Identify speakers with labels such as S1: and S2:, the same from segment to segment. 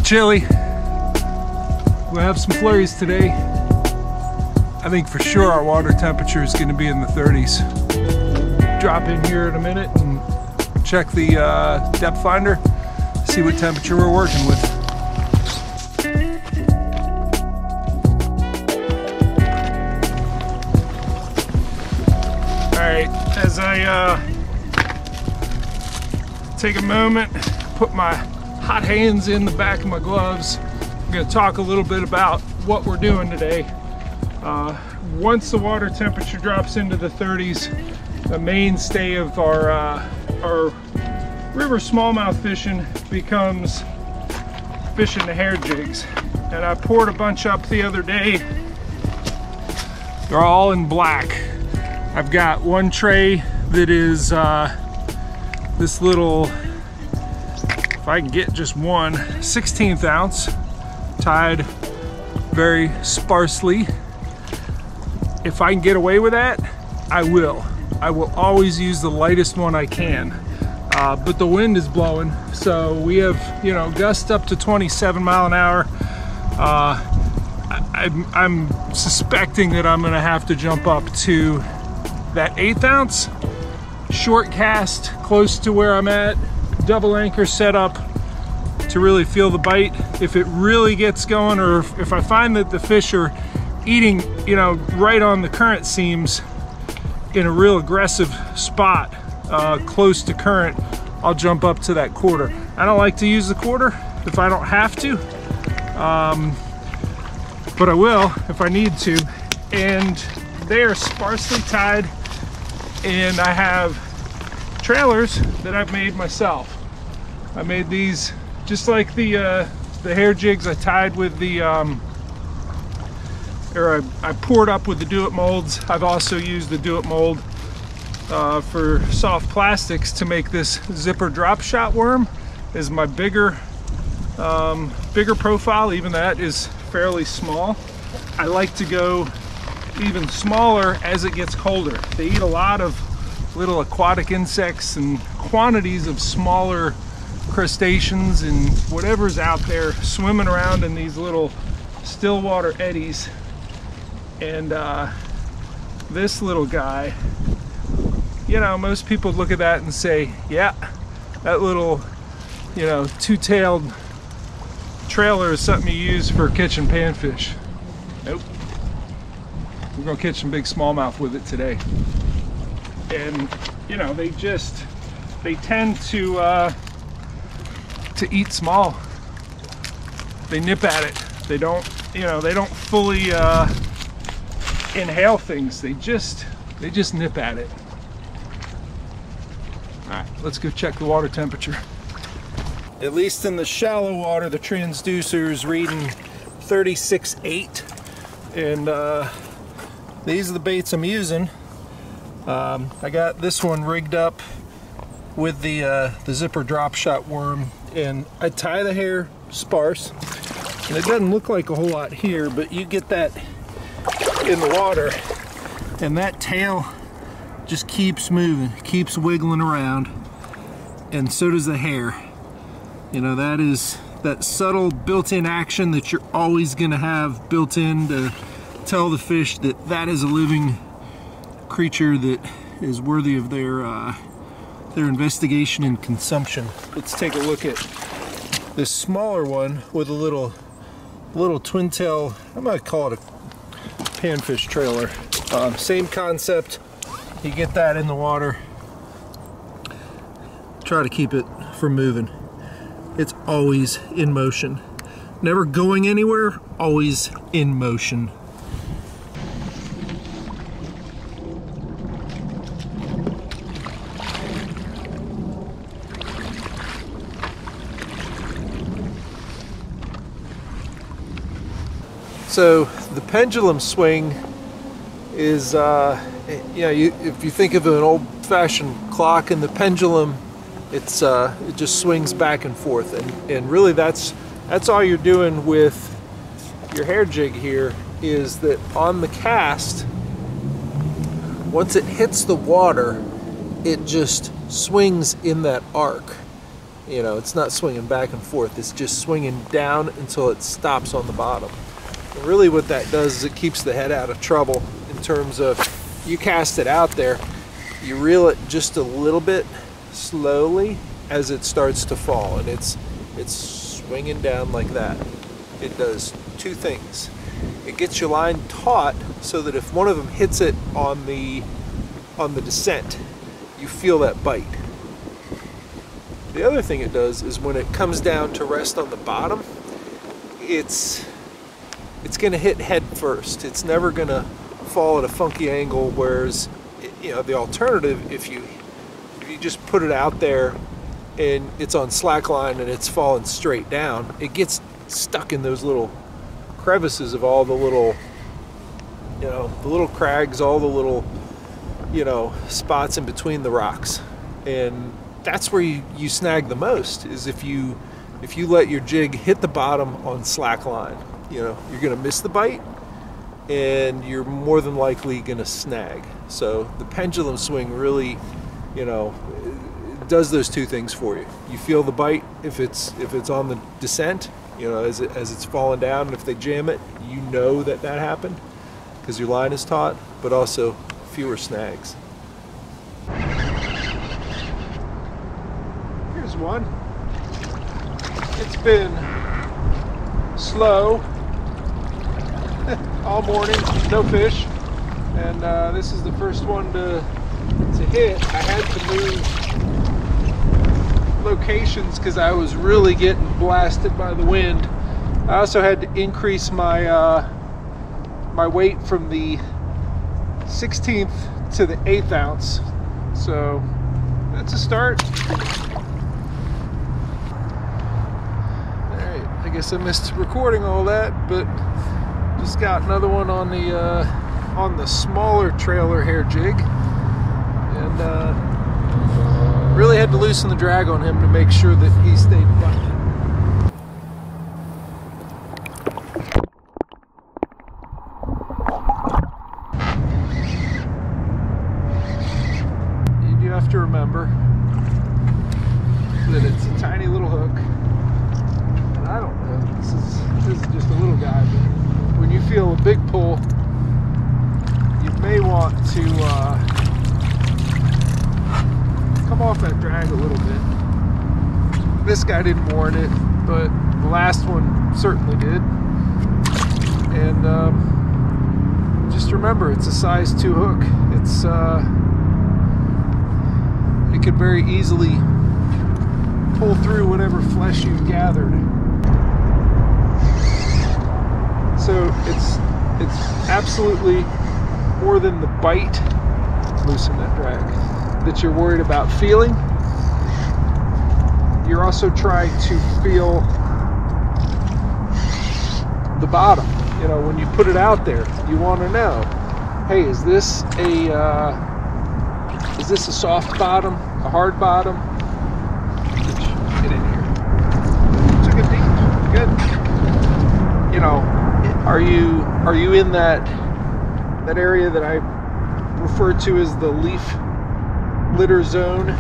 S1: chilly. We'll have some flurries today. I think for sure our water temperature is going to be in the 30s. Drop in here in a minute and check the depth finder, see what temperature we're working with. Alright, as I take a moment, put my hot hands in the back of my gloves, I'm going to talk a little bit about what we're doing today. Once the water temperature drops into the 30s, the mainstay of our river smallmouth fishing becomes fishing the hair jigs. And I poured a bunch up the other day. They're all in black. I've got one tray that is this little, if I can get just one, 16th ounce, tied very sparsely. If I can get away with that, I will. I will always use the lightest one I can. But the wind is blowing, so we have, you know, gusts up to 27 mile an hour. I'm suspecting that I'm gonna have to jump up to that 1/8 ounce, short cast close to where I'm at, double anchor setup to really feel the bite. If it really gets going, or if I find that the fish are eating, you know, right on the current seams in a real aggressive spot close to current, I'll jump up to that 1/4. I don't like to use the 1/4 if I don't have to, but I will if I need to. And they are sparsely tied, and I have trailers that I've made myself. I made these just like the hair jigs I tied with the I poured up with the Do It molds. I've also used the Do It mold for soft plastics to make this zipper drop shot worm. Is my bigger profile. Even that is fairly small. I like to go even smaller as it gets colder. They eat a lot of little aquatic insects and quantities of smaller crustaceans and whatever's out there swimming around in these little still water eddies. And this little guy, you know, most people look at that and say, yeah, that little, you know, two-tailed trailer is something you use for catching panfish. Nope. We're gonna catch some big smallmouth with it today. And, you know, they tend to eat small. They nip at it. They don't, you know, they don't fully inhale things. They just nip at it. All right, let's go check the water temperature. At least in the shallow water, the transducer is reading 36.8, and these are the baits I'm using. I got this one rigged up with the zipper drop shot worm, and I tie the hair sparse, and it doesn't look like a whole lot here, but you get that in the water and that tail just keeps moving, keeps wiggling around, and so does the hair. You know, that is that subtle built-in action that you're always going to have built in to tell the fish that that is a living creature that is worthy of their investigation and consumption. Let's take a look at this smaller one with a little twin tail. I'm gonna call it a panfish trailer. Same concept. You get that in the water. Try to keep it from moving. It's always in motion. Never going anywhere, always in motion. So the pendulum swing is, you know, if you think of an old-fashioned clock and the pendulum, it just swings back and forth, and really that's all you're doing with your hair jig here, is that on the cast, once it hits the water, it just swings in that arc. You know, it's not swinging back and forth. It's just swinging down until it stops on the bottom. And really what that does is it keeps the head out of trouble in terms of you cast it out there, you reel it just a little bit slowly as it starts to fall, and it's swinging down like that. It does two things. It gets your line taut so that if one of them hits it on the descent, you feel that bite. The other thing it does is when it comes down to rest on the bottom, it's going to hit head first. It's never going to fall at a funky angle, whereas, you know, the alternative, if you just put it out there and it's on slack line and it's falling straight down, it gets stuck in those little crevices of all the little, you know, the little crags, all the little, you know, spots in between the rocks. And that's where you snag the most, is if you let your jig hit the bottom on slack line. You know, you're going to miss the bite and you're more than likely going to snag. So the pendulum swing really, you know, does those two things for you. You feel the bite if it's on the descent, you know, as it's falling down, and if they jam it, you know that happened because your line is taut, but also fewer snags. Here's one. It's been slow all morning, no fish, and this is the first one to hit. I had to move locations because I was really getting blasted by the wind. I also had to increase my my weight from the 16th to the 1/8 ounce, so that's a start. Alright, I guess I missed recording all that, but just got another one on the smaller trailer hair jig, and really had to loosen the drag on him to make sure that he stayed bucking. You do have to remember that it's a tiny little hook, and I don't know, this is just a little guy, but when you feel a big pull, you may want to come off that drag a little bit. This guy didn't warrant it, but the last one certainly did. And just remember, it's a size 2 hook. It could very easily pull through whatever flesh you've gathered. So it's absolutely more than the bite, loosen that drag, that you're worried about feeling. You're also trying to feel the bottom. You know, when you put it out there, you want to know, hey, is this a soft bottom, a hard bottom? Get in here. Took it deep. Good. You know, are you in that area that I refer to as the leaf litter zone,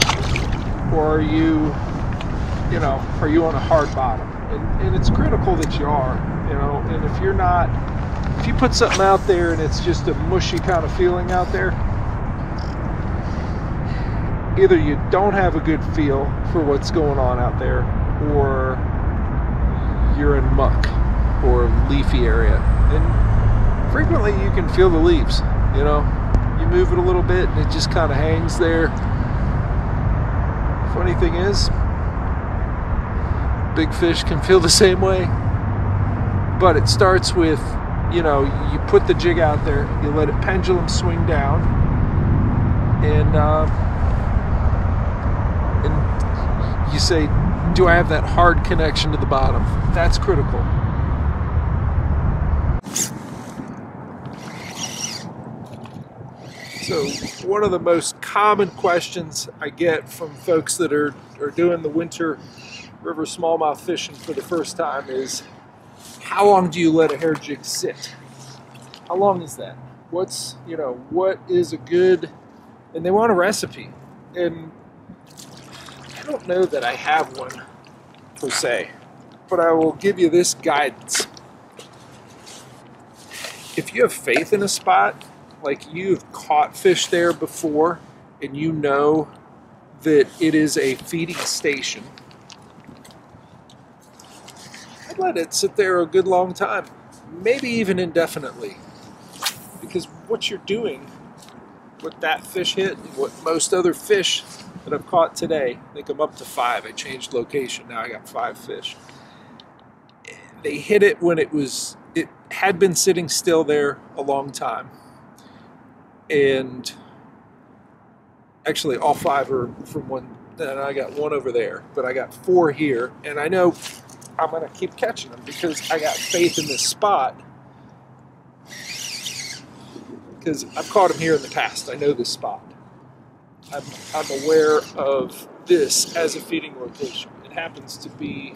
S1: or are you on a hard bottom? And it's critical that you are, you know. And if you're not, if you put something out there and it's just a mushy kind of feeling out there, either you don't have a good feel for what's going on out there, or you're in muck or leafy area. And frequently you can feel the leaves, you know. You move it a little bit and it just kind of hangs there. Funny thing is, big fish can feel the same way, but it starts with, you know, you put the jig out there, you let it pendulum swing down, and you say, do I have that hard connection to the bottom? That's critical. So one of the most common questions I get from folks that are doing the winter river smallmouth fishing for the first time is, how long do you let a hair jig sit? How long is that? What is a good, and they want a recipe. And don't know that I have one per se, but I will give you this guidance. If you have faith in a spot, like you've caught fish there before and you know that it is a feeding station, I'd let it sit there a good long time, maybe even indefinitely. Because what you're doing, what that fish hit, and what most other fish that I've caught today, I think I'm up to 5. I changed location, now I got 5 fish. They hit it when it had been sitting still there a long time. And actually all 5 are from one, and I got 1 over there, but I got 4 here, and I know I'm gonna keep catching them because I got faith in this spot. Because I've caught them here in the past. I know this spot. I'm aware of this as a feeding location. It happens to be,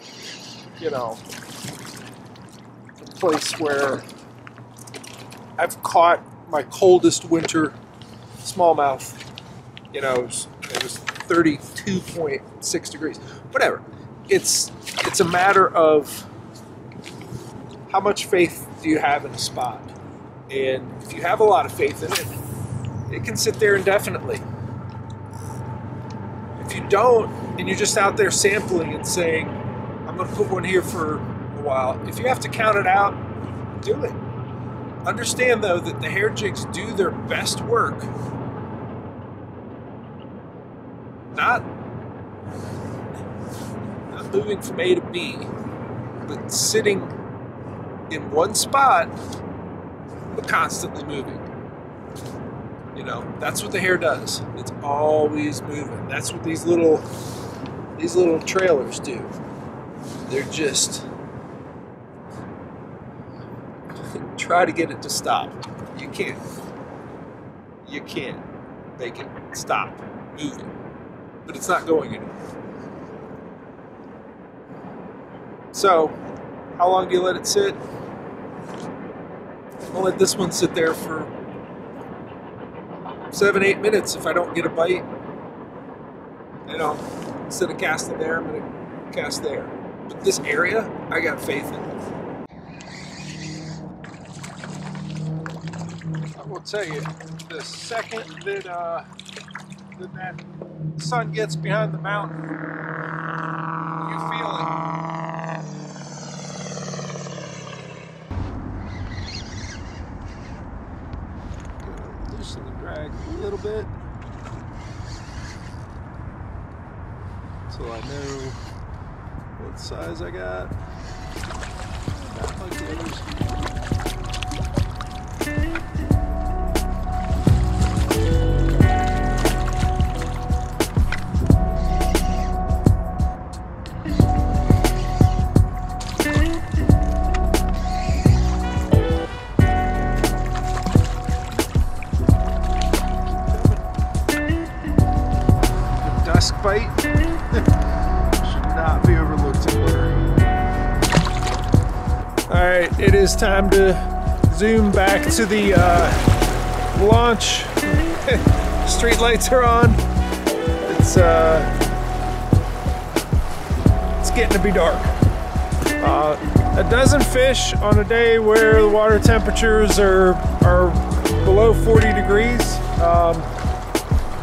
S1: you know, a place where I've caught my coldest winter smallmouth. You know, it was 32.6 degrees. Whatever. It's a matter of how much faith do you have in a spot. And if you have a lot of faith in it, it can sit there indefinitely. If you don't, and you're just out there sampling and saying, I'm going to put one here for a while, if you have to count it out, do it. Understand, though, that the hair jigs do their best work not moving from A to B, but sitting in one spot, but constantly moving. You know, that's what the hair does. It's always moving. That's what these little trailers do. They're just try to get it to stop. You can't. You can't make it stop moving. But it's not going anywhere. So, how long do you let it sit? I'll let this one sit there for 7-8 minutes if I don't get a bite. You know, instead of casting there, I'm going to cast there. But this area, I got faith in. I will tell you, the second that that sun gets behind the mountain, you feel it. Loosen the drag a little bit so I know what size I got. Not like the others. Bite should not be overlooked in winter. Alright, it is time to zoom back to the launch. Street lights are on. It's getting to be dark. A dozen fish on a day where the water temperatures are below 40 degrees.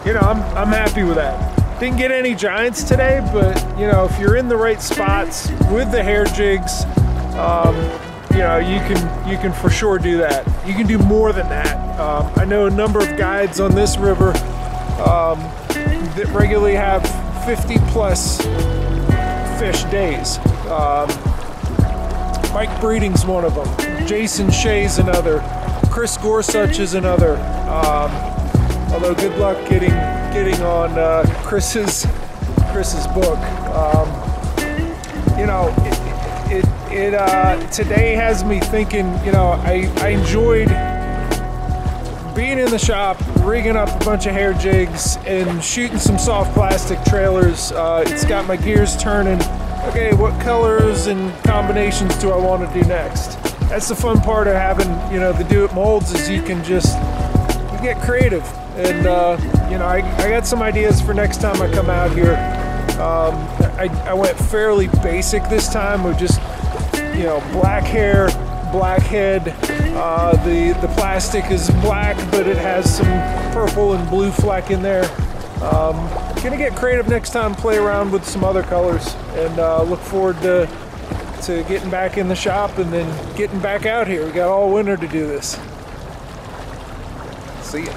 S1: You know, I'm happy with that. Didn't get any giants today, but you know, if you're in the right spots with the hair jigs, you know, you can for sure do that. You can do more than that. I know a number of guides on this river that regularly have 50 plus fish days. Mike Breeding's one of them. Jason Shea's another. Chris Gorsuch is another. Although good luck getting on Chris's book. You know, it today has me thinking. You know, I enjoyed being in the shop, rigging up a bunch of hair jigs and shooting some soft plastic trailers. It's got my gears turning. Okay, what colors and combinations do I want to do next? That's the fun part of having, you know, the do it molds, is you can get creative. And you know, I got some ideas for next time I come out here. I went fairly basic this time with just, you know, black hair, black head. The plastic is black, but it has some purple and blue fleck in there. Gonna get creative next time, play around with some other colors, and look forward to getting back in the shop and then getting back out here. We got all winter to do this. See ya.